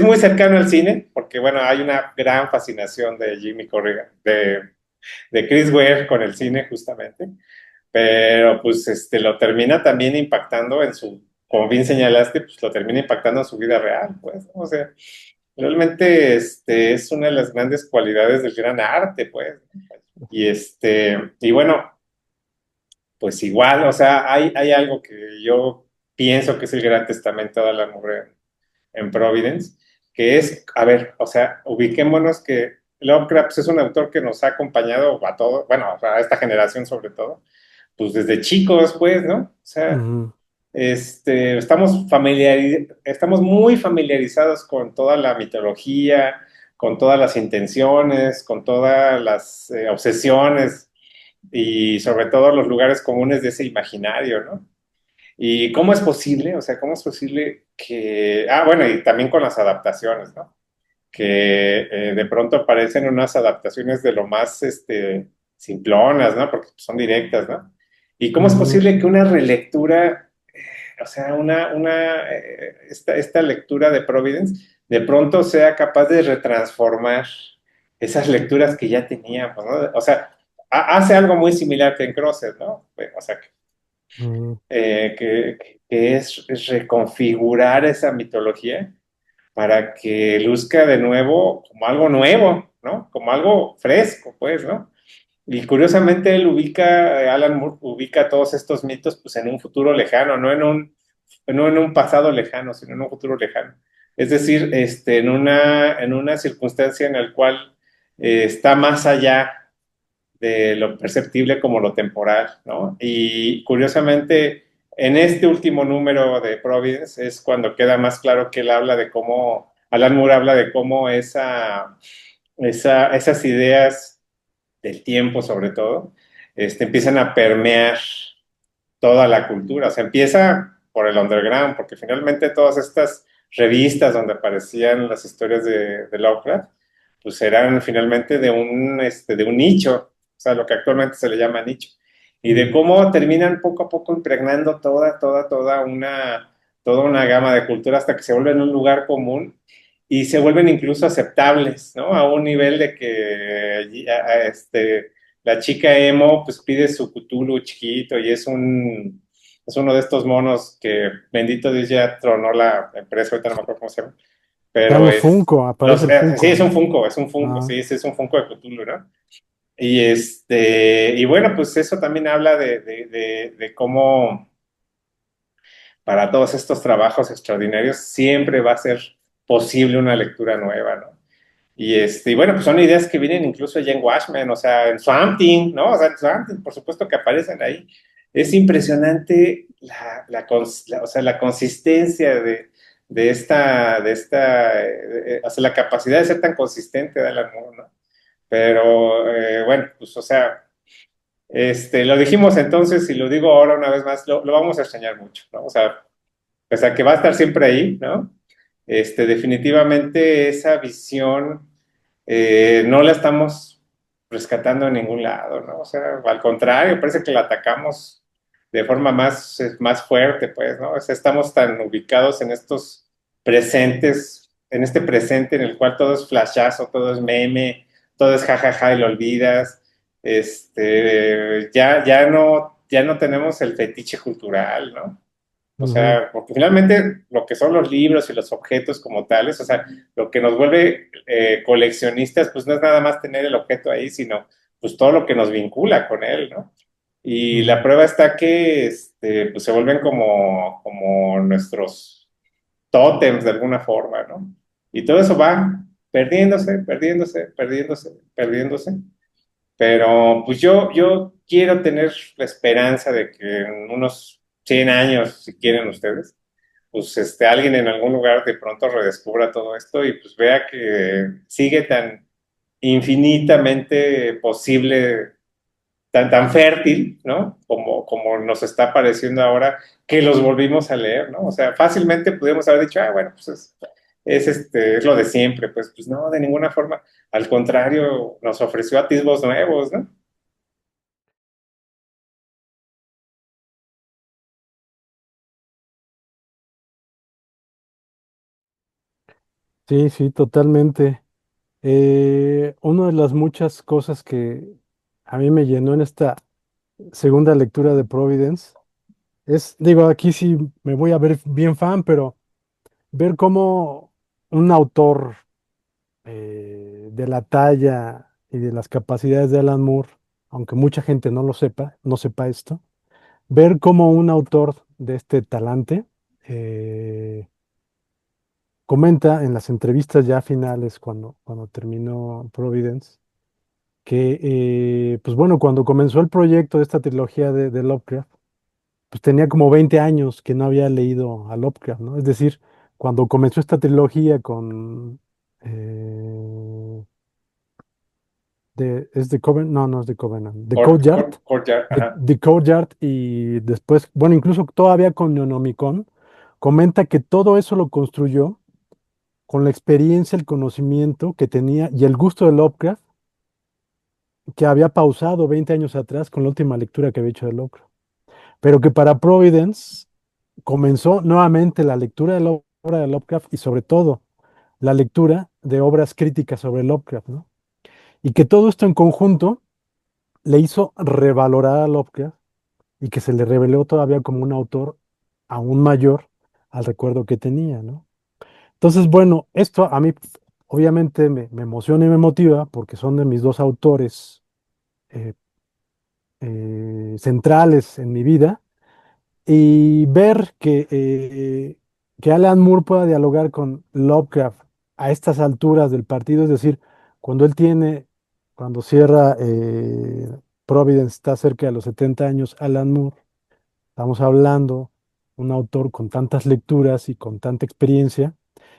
muy cercano al cine, porque bueno, hay una gran fascinación de Jimmy Corrigan, de Chris Ware con el cine justamente, pero pues lo termina también impactando como bien señalaste, pues lo termina impactando en su vida real, pues, ¿no? O sea, realmente es una de las grandes cualidades del gran arte, pues. Y bueno, pues igual, o sea, hay algo que yo pienso que es el gran testamento de la mujer en Providence, que es, a ver, o sea, ubiquémonos que Lovecraft pues, es un autor que nos ha acompañado a todos, bueno, a esta generación sobre todo, pues desde chicos, pues, ¿no? O sea, mm, estamos muy familiarizados con toda la mitología, con todas las intenciones, con todas las obsesiones y sobre todo los lugares comunes de ese imaginario, ¿no? ¿Y cómo es posible? O sea, ¿cómo es posible que... Ah, bueno, y también con las adaptaciones, ¿no? Que de pronto aparecen unas adaptaciones de lo más simplonas, ¿no? Porque son directas, ¿no? ¿Y cómo es mm, posible que una relectura, o sea, esta lectura de Providence, de pronto sea capaz de retransformar esas lecturas que ya teníamos, ¿no? O sea, hace algo muy similar que en Crosses, ¿no? O sea, Mm, que es reconfigurar esa mitología para que luzca de nuevo como algo nuevo, ¿no? Como algo fresco, pues, ¿no? Y curiosamente él ubica, Alan Moore ubica todos estos mitos pues en un futuro lejano, no en un pasado lejano, sino en un futuro lejano. Es decir, en una circunstancia en la cual está más allá de lo perceptible como lo temporal, ¿no? Y curiosamente, en este último número de Providence es cuando queda más claro que él habla de cómo, Alan Moore habla de cómo esas ideas del tiempo sobre todo, empiezan a permear toda la cultura. O sea, empieza por el underground, porque finalmente todas estas revistas donde aparecían las historias de Lovecraft, pues eran finalmente de un nicho, o sea, lo que actualmente se le llama nicho. Y de mm, cómo terminan poco a poco impregnando toda una gama de cultura hasta que se vuelven un lugar común y se vuelven incluso aceptables, ¿no? A un nivel de que la chica emo pues pide su Cthulhu chiquito y es uno de estos monos que bendito Dios ya tronó la empresa, ahorita no me acuerdo cómo se llama, Están pero los Funko, aparece el sí, Funko, ¿no? Es un Funko, Ah, sí, sí, es un Funko de Cthulhu, ¿no? Y bueno, pues eso también habla de cómo para todos estos trabajos extraordinarios siempre va a ser posible una lectura nueva, ¿no? Y bueno, pues son ideas que vienen incluso ya en Watchmen, o sea, en Swamp Thing, ¿no? O sea, en Swamp Thing, por supuesto que aparecen ahí. Es impresionante o sea, la consistencia o sea, la capacidad de ser tan consistente de Alan Moore, ¿no? Pero, bueno, pues, o sea, lo dijimos entonces y lo digo ahora una vez más, lo vamos a extrañar mucho, ¿no? O sea, que va a estar siempre ahí, ¿no? Definitivamente esa visión no la estamos rescatando en ningún lado, ¿no? O sea, al contrario, parece que la atacamos de forma más fuerte, pues, ¿no? O sea, estamos tan ubicados en estos presentes, en este presente en el cual todo es flashazo, todo es meme, todo es jajaja y lo olvidas. Ya no tenemos el fetiche cultural, ¿no? O ujú, sea, porque finalmente lo que son los libros y los objetos como tales, o sea, lo que nos vuelve coleccionistas, pues no es nada más tener el objeto ahí, sino pues todo lo que nos vincula con él, ¿no? Y la ujú. prueba está que pues se vuelven como nuestros tótems de alguna forma, ¿no? Y todo eso va perdiéndose. Pero pues yo quiero tener la esperanza de que en unos 100 años, si quieren ustedes, pues alguien en algún lugar de pronto redescubra todo esto y pues vea que sigue tan infinitamente posible, tan fértil, ¿no? Como nos está pareciendo ahora que los volvimos a leer, ¿no? O sea, fácilmente pudimos haber dicho, bueno, pues es lo de siempre, pues no, de ninguna forma. Al contrario, nos ofreció atisbos nuevos, ¿no? Sí, sí, totalmente. Una de las muchas cosas que a mí me llenó en esta segunda lectura de Providence es, digo, aquí sí me voy a ver bien fan, pero ver cómo un autor de la talla y de las capacidades de Alan Moore, aunque mucha gente no lo sepa, no sepa esto, ver cómo un autor de este talante eh, comenta en las entrevistas ya finales, cuando terminó Providence, que, pues bueno, cuando comenzó el proyecto de esta trilogía de Lovecraft, pues tenía como 20 años que no había leído a Lovecraft, ¿no? Es decir, cuando comenzó esta trilogía con... ¿es de Covenant? No, no es de Covenant. De Courtyard. Courtyard, ajá. De Courtyard y después, bueno, incluso todavía con Neonomicon, comenta que todo eso lo construyó con la experiencia, el conocimiento que tenía y el gusto de Lovecraft, que había pausado 20 años atrás con la última lectura que había hecho de Lovecraft. Pero que para Providence comenzó nuevamente la lectura de la obra de Lovecraft y sobre todo la lectura de obras críticas sobre Lovecraft, ¿no? Y que todo esto en conjunto le hizo revalorar a Lovecraft y que se le reveló todavía como un autor aún mayor al recuerdo que tenía, ¿no? Entonces, bueno, esto a mí obviamente me emociona y me motiva porque son de mis dos autores eh, centrales en mi vida. Y ver que Alan Moore pueda dialogar con Lovecraft a estas alturas del partido, es decir, cuando él tiene, cuando cierra Providence, está cerca de los 70 años, Alan Moore, estamos hablando un autor con tantas lecturas y con tanta experiencia,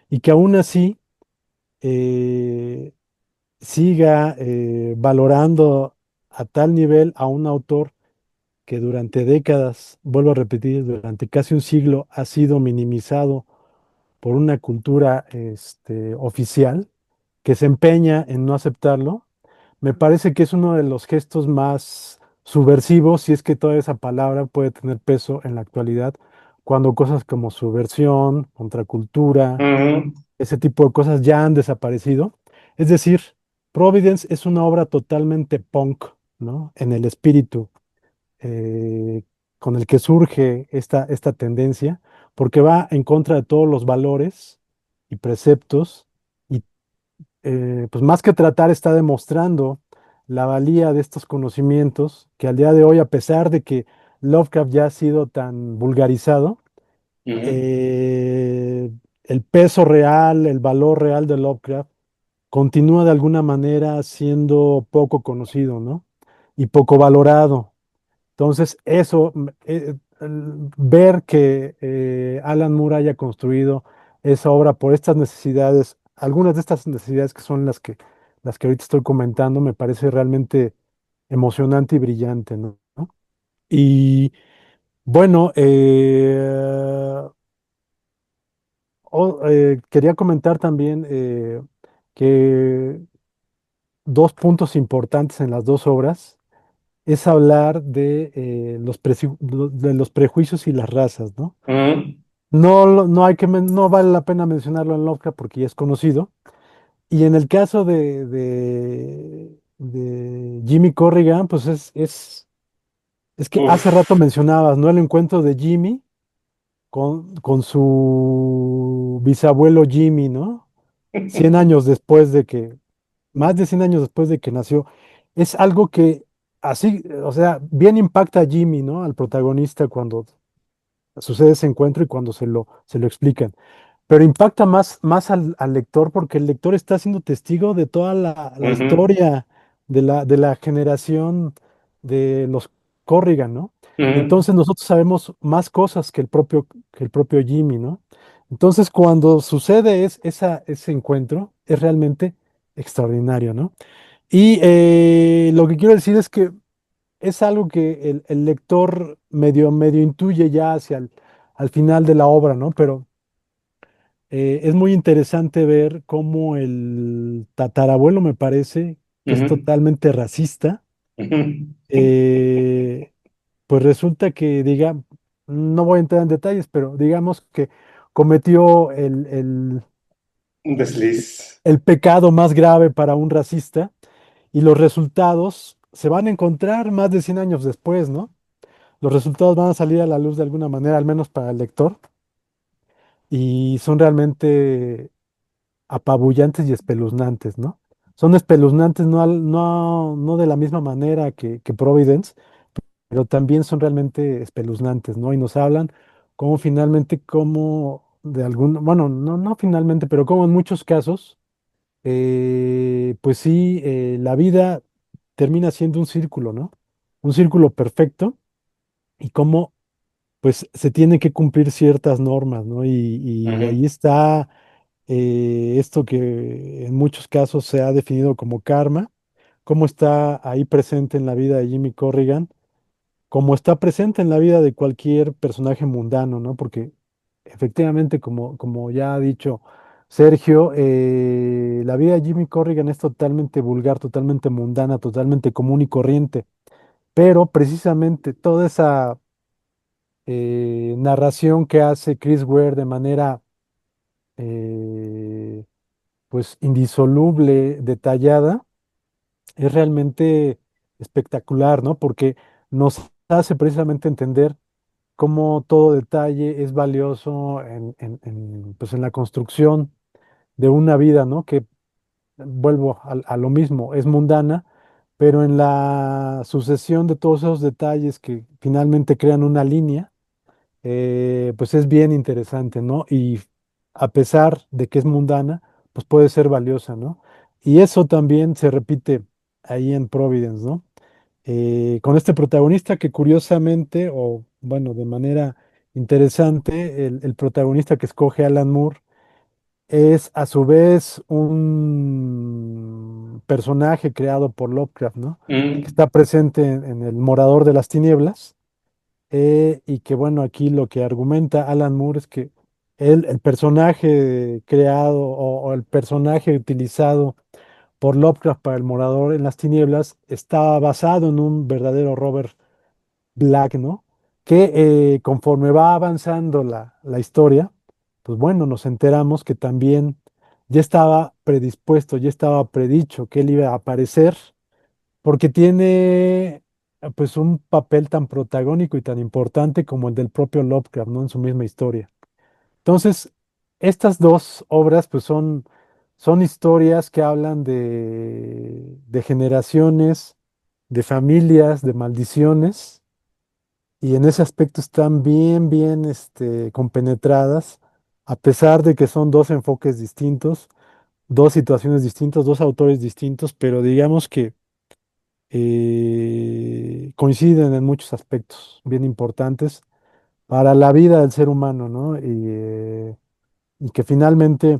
y que aún así eh, siga valorando a tal nivel a un autor que durante décadas, vuelvo a repetir, durante casi un siglo ha sido minimizado por una cultura oficial que se empeña en no aceptarlo, me parece que es uno de los gestos más subversivos, si es que toda esa palabra puede tener peso en la actualidad, cuando cosas como subversión, contracultura, Ujú, ese tipo de cosas ya han desaparecido. Es decir, Providence es una obra totalmente punk, ¿no? En el espíritu eh, con el que surge esta tendencia, porque va en contra de todos los valores y preceptos, y pues más que tratar está demostrando la valía de estos conocimientos que al día de hoy, a pesar de que Lovecraft ya ha sido tan vulgarizado, ujú, eh, el peso real, el valor real de Lovecraft continúa de alguna manera siendo poco conocido, ¿no? Y poco valorado. Entonces, eso, ver que Alan Moore haya construido esa obra por estas necesidades, algunas de estas necesidades que son las que ahorita estoy comentando, me parece realmente emocionante y brillante, ¿no? Y bueno, quería comentar también que dos puntos importantes en las dos obras es hablar de, de los prejuicios y las razas, ¿no? ujú, No, no hay que, no vale la pena mencionarlo en Lovecraft porque ya es conocido. Y en el caso de Jimmy Corrigan, pues es que hace rato uf. mencionabas, ¿no? El encuentro de Jimmy con su bisabuelo Jimmy, ¿no? 100 años después de que, más de 100 años después de que nació. Es algo que así, o sea, bien impacta a Jimmy, ¿no? Al protagonista cuando sucede ese encuentro y cuando se lo explican. Pero impacta más al lector porque el lector está siendo testigo de toda la Ujú, historia de la generación de los Corrigan, ¿no? ujú, Entonces nosotros sabemos más cosas que el propio Jimmy, ¿no? Entonces cuando sucede ese encuentro es realmente extraordinario, ¿no? Y lo que quiero decir es que es algo que el lector medio intuye ya hacia al final de la obra, ¿no? Pero es muy interesante ver cómo el tatarabuelo, me parece, que es ujú, totalmente racista, ujú. eh, pues resulta que, no voy a entrar en detalles, pero digamos que cometió Un desliz. el pecado más grave para un racista y los resultados se van a encontrar más de 100 años después, ¿no? Los resultados van a salir a la luz de alguna manera, al menos para el lector, y son realmente apabullantes y espeluznantes, ¿no? Son espeluznantes no de la misma manera que Providence, pero también son realmente espeluznantes, ¿no? Y nos hablan cómo finalmente, como de algún, bueno, no finalmente, pero como en muchos casos, pues sí, la vida termina siendo un círculo, ¿no? Un círculo perfecto y cómo pues se tienen que cumplir ciertas normas, ¿no? Y Ujú, ahí está esto que en muchos casos se ha definido como karma, cómo está ahí presente en la vida de Jimmy Corrigan, como está presente en la vida de cualquier personaje mundano, ¿no? Porque efectivamente, como ya ha dicho Sergio, la vida de Jimmy Corrigan es totalmente vulgar, totalmente mundana, totalmente común y corriente, pero precisamente toda esa narración que hace Chris Ware de manera eh, pues indisoluble, detallada, es realmente espectacular, ¿no? Porque nos hace precisamente entender cómo todo detalle es valioso pues en la construcción de una vida, ¿no? Que vuelvo a lo mismo, es mundana, pero en la sucesión de todos esos detalles que finalmente crean una línea, pues es bien interesante, ¿no? Y a pesar de que es mundana, pues puede ser valiosa, ¿no? Y eso también se repite ahí en Providence, ¿no? Con este protagonista que curiosamente, o bueno, de manera interesante, el protagonista que escoge Alan Moore es a su vez un personaje creado por Lovecraft, ¿no? Que Mm, está presente en El Morador de las Tinieblas, y que bueno, aquí lo que argumenta Alan Moore es que el personaje creado o el personaje utilizado por Lovecraft para El Morador en las Tinieblas está basado en un verdadero Robert Black, ¿no? Que conforme va avanzando la historia, pues bueno, nos enteramos que también ya estaba predispuesto, ya estaba predicho que él iba a aparecer, porque tiene pues un papel tan protagónico y tan importante como el del propio Lovecraft, ¿no? En su misma historia. Entonces, estas dos obras pues son historias que hablan de generaciones, de familias, de maldiciones, y en ese aspecto están bien, compenetradas, a pesar de que son dos enfoques distintos, dos situaciones distintas, dos autores distintos, pero digamos que coinciden en muchos aspectos bien importantes para la vida del ser humano, ¿no? Y que finalmente,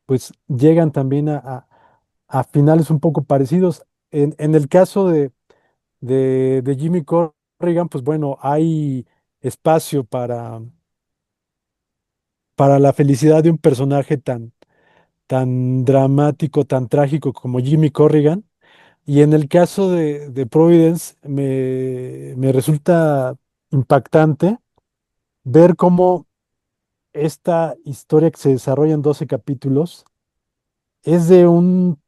pues, llegan también a finales un poco parecidos. En el caso de Jimmy Corrigan, pues bueno, hay espacio para la felicidad de un personaje tan dramático, tan trágico como Jimmy Corrigan. Y en el caso de Providence, me resulta impactante ver cómo esta historia que se desarrolla en 12 capítulos es de un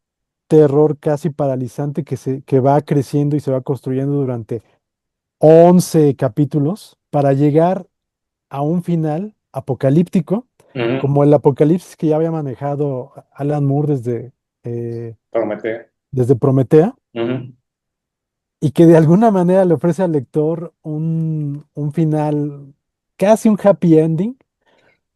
terror casi paralizante que va creciendo y se va construyendo durante 11 capítulos para llegar a un final apocalíptico, ujú, como el apocalipsis que ya había manejado Alan Moore eh, Prometeo. desde Prometea, Ujú, y que de alguna manera le ofrece al lector un final, casi un happy ending,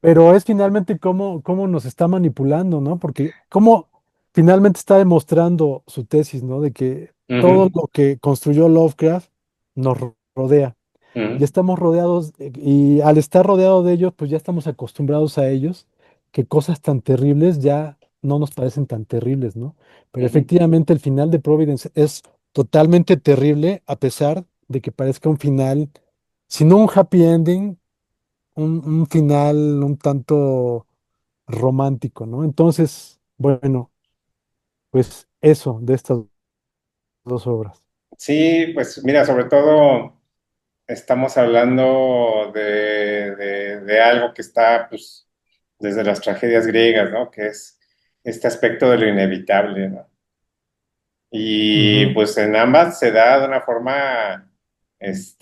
pero es finalmente cómo nos está manipulando, ¿no? Porque cómo finalmente está demostrando su tesis, ¿no? De que todo ujú, lo que construyó Lovecraft nos rodea. Ya ujú, estamos rodeados, y al estar rodeado de ellos, pues ya estamos acostumbrados a ellos, que cosas tan terribles ya no nos parecen tan terribles, ¿no? Pero ujú, efectivamente el final de Providence es totalmente terrible, a pesar de que parezca un final, si no un happy ending, un final un tanto romántico, ¿no? Entonces, bueno, pues eso de estas dos obras. sí, pues mira, sobre todo estamos hablando de algo que está, pues, desde las tragedias griegas, ¿no? Que es este aspecto de lo inevitable, ¿no? Y Ujú, pues en ambas se da de una forma,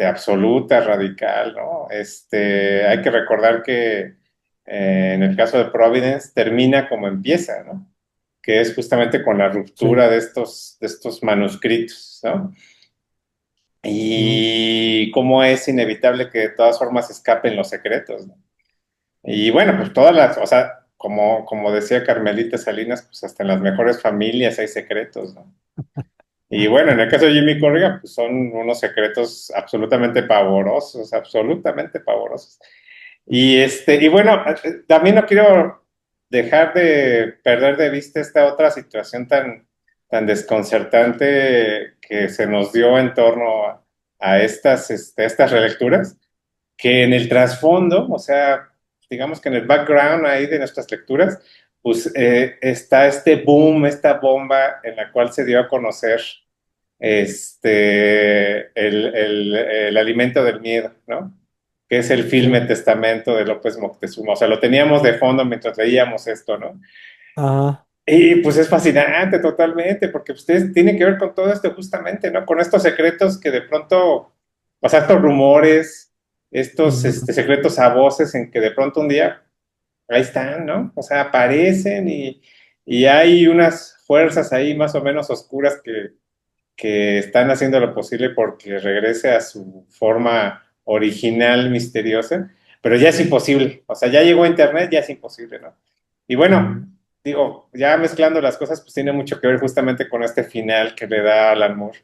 absoluta, radical, ¿no? Hay que recordar que en el caso de Providence termina como empieza, ¿no? Que es justamente con la sí. ruptura de estos manuscritos, ¿no? Ujú. Y cómo es inevitable que de todas formas escapen los secretos, ¿no? Y bueno, pues todas las, o sea, como decía Carmelita Salinas, pues hasta en las mejores familias hay secretos, ¿no? Y bueno, en el caso de Jimmy Corrigan, pues son unos secretos absolutamente pavorosos. Y bueno, también no quiero dejar de perder de vista esta otra situación tan desconcertante que se nos dio en torno a estas relecturas, que en el trasfondo, o sea, digamos que en el background ahí de nuestras lecturas, pues está este boom, esta bomba en la cual se dio a conocer el alimento del miedo, ¿no? Que es el filme Sí. Testamento de López Moctezuma. O sea, lo teníamos de fondo mientras leíamos esto, ¿no? Ajá. Y pues es fascinante totalmente, porque ustedes tienen que ver con todo esto justamente, ¿no? Con estos secretos que de pronto, o sea, estos rumores, estos Ujú, secretos a voces en que de pronto un día ahí están, ¿no? O sea, aparecen y hay unas fuerzas ahí más o menos oscuras que están haciendo lo posible porque regrese a su forma original misteriosa, pero ya es imposible, o sea, ya llegó a Internet, ya es imposible, ¿no? Y bueno, ujú, digo, ya mezclando las cosas, pues tiene mucho que ver justamente con este final que le da Alan Moore,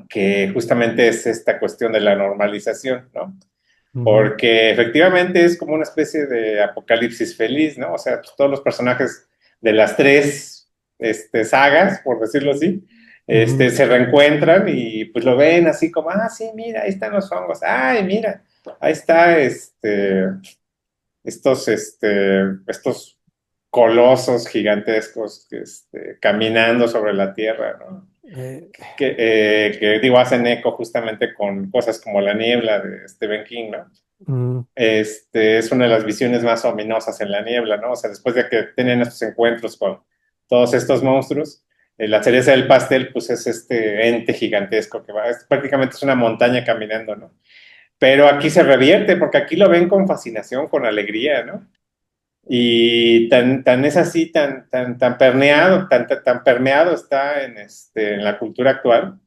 que justamente es esta cuestión de la normalización, ¿no? ujú, Porque efectivamente es como una especie de apocalipsis feliz, ¿no? O sea, pues, todos los personajes de las tres sagas, por decirlo así, ujú. se reencuentran y pues lo ven así como, ah, sí, mira, ahí están los hongos, ay, mira, ahí está estos colosos gigantescos caminando sobre la Tierra, ¿no? Eh, Que digo, hacen eco justamente con cosas como La Niebla de Stephen King, ¿no? mm, Es una de las visiones más ominosas en La Niebla, ¿no? O sea, después de que tienen estos encuentros con todos estos monstruos, la cereza del pastel, pues es este ente gigantesco que va, prácticamente es una montaña caminando, ¿no? Pero aquí se revierte, porque aquí lo ven con fascinación, con alegría, ¿no? Y tan es así, tan permeado, tan permeado está en la cultura actual,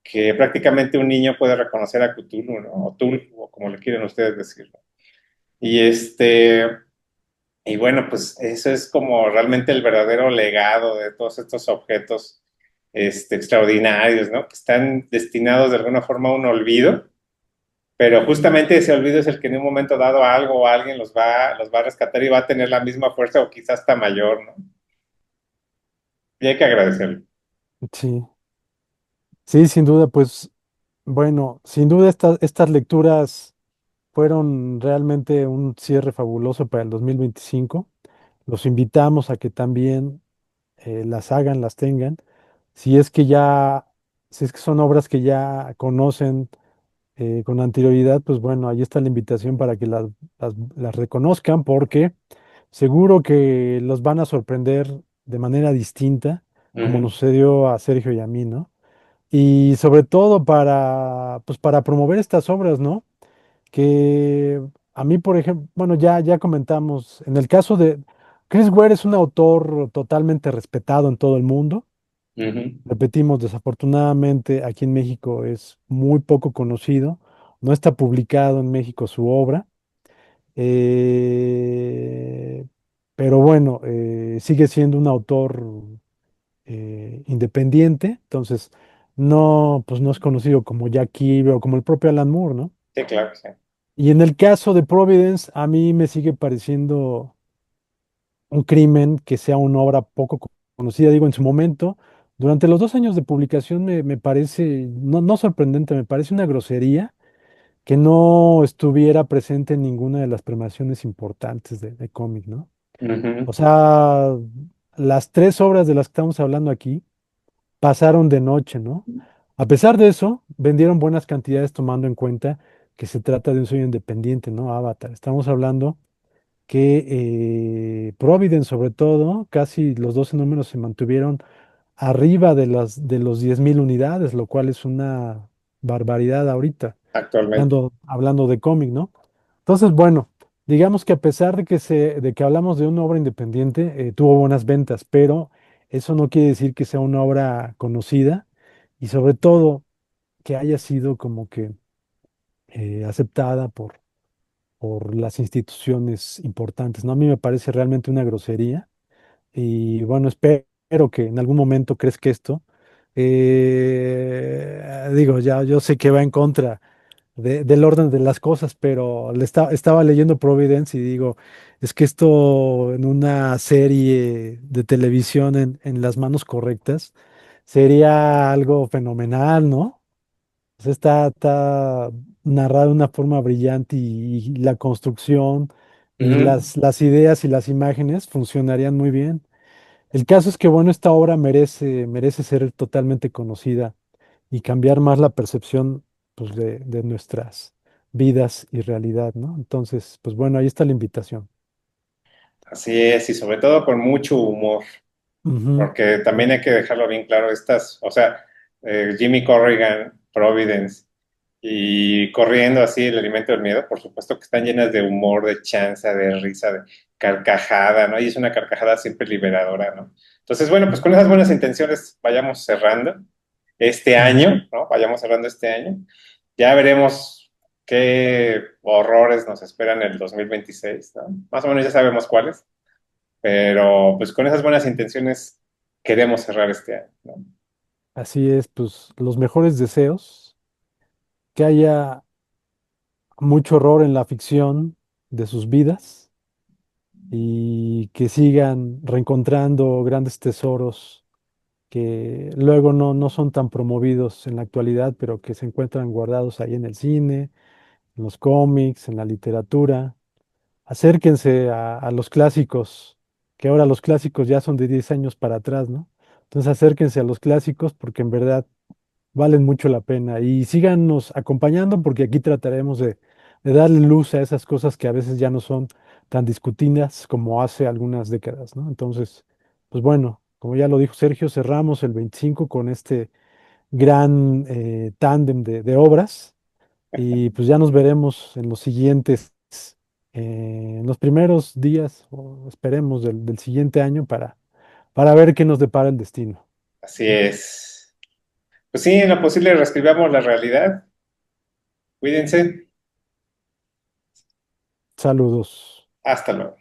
que prácticamente un niño puede reconocer a Cthulhu, ¿no? O Tulu, o como le quieren ustedes decir. Y y bueno, pues eso es como realmente el verdadero legado de todos estos objetos extraordinarios, ¿no? Que están destinados de alguna forma a un olvido, pero justamente ese olvido es el que en un momento dado algo o alguien los va a rescatar y va a tener la misma fuerza o quizás hasta mayor, ¿no? Y hay que agradecerlo. sí, sí, sin duda, pues bueno, sin duda estas lecturas fueron realmente un cierre fabuloso para el 2025. Los invitamos a que también las hagan, las tengan. Si es que ya, si es que son obras que ya conocen con anterioridad, pues bueno, ahí está la invitación para que las reconozcan porque seguro que los van a sorprender de manera distinta, como Ujú, nos sucedió a Sergio y a mí, ¿no? Y sobre todo para, pues para promover estas obras, ¿no? Que a mí, por ejemplo, bueno, ya comentamos, en el caso de Chris Ware es un autor totalmente respetado en todo el mundo. ujú. Repetimos, desafortunadamente aquí en México es muy poco conocido, no está publicado en México su obra, eh, pero bueno, sigue siendo un autor independiente, entonces no, pues no es conocido como Jack Kirby o como el propio Alan Moore, ¿no? Sí, claro que sí. Y en el caso de Providence, a mí me sigue pareciendo un crimen que sea una obra poco conocida. Digo, en su momento, durante los 2 años de publicación me parece, no sorprendente, me parece una grosería que no estuviera presente en ninguna de las premiaciones importantes de cómic, ¿no? Ujú, O sea, las 3 obras de las que estamos hablando aquí pasaron de noche, ¿no? A pesar de eso, vendieron buenas cantidades tomando en cuenta que se trata de un sello independiente, ¿no? Avatar. Estamos hablando que Providence, sobre todo, casi los 12 números se mantuvieron arriba de los 10.000 unidades, lo cual es una barbaridad ahorita, actualmente. hablando de cómic, ¿no? Entonces, bueno, digamos que a pesar de que hablamos de una obra independiente, tuvo buenas ventas, pero eso no quiere decir que sea una obra conocida y sobre todo que haya sido como que aceptada por las instituciones importantes, ¿no? A mí me parece realmente una grosería y bueno, espero que en algún momento crezca esto. Digo, ya yo sé que va en contra del orden de las cosas, pero estaba leyendo Providence y digo, es que esto en una serie de televisión en las manos correctas sería algo fenomenal, ¿no? O sea, está narrado de una forma brillante y la construcción y Ujú. las ideas y las imágenes funcionarían muy bien. El caso es que, bueno, esta obra merece ser totalmente conocida y cambiar más la percepción, pues, de nuestras vidas y realidad, ¿no? Entonces, pues bueno, ahí está la invitación. Así es, y sobre todo con mucho humor, Ujú, porque también hay que dejarlo bien claro, o sea, Jimmy Corrigan, Providence y Corriendo así, el alimento del miedo, por supuesto que están llenas de humor, de chanza, de risa, de carcajada, ¿no? Y es una carcajada siempre liberadora, ¿no? Entonces, bueno, pues con esas buenas intenciones vayamos cerrando este ujú. año, ¿no? Vayamos cerrando este año. Ya veremos qué horrores nos esperan en el 2026, ¿no? Más o menos ya sabemos cuáles, pero pues con esas buenas intenciones queremos cerrar este año, ¿no? Así es, pues los mejores deseos, que haya mucho horror en la ficción de sus vidas y que sigan reencontrando grandes tesoros que luego no son tan promovidos en la actualidad, pero que se encuentran guardados ahí en el cine, en los cómics, en la literatura. Acérquense a los clásicos, que ahora los clásicos ya son de 10 años para atrás, ¿no? Entonces acérquense a los clásicos porque en verdad valen mucho la pena y síganos acompañando porque aquí trataremos de darle luz a esas cosas que a veces ya no son tan discutidas como hace algunas décadas, ¿no? Entonces, pues bueno, como ya lo dijo Sergio, cerramos el 25 con este gran tándem de obras y pues ya nos veremos en los siguientes, en los primeros días, o esperemos, del siguiente año para ver qué nos depara el destino. Así es. Pues sí, en lo posible reescribamos la realidad. Cuídense. Saludos. Hasta luego.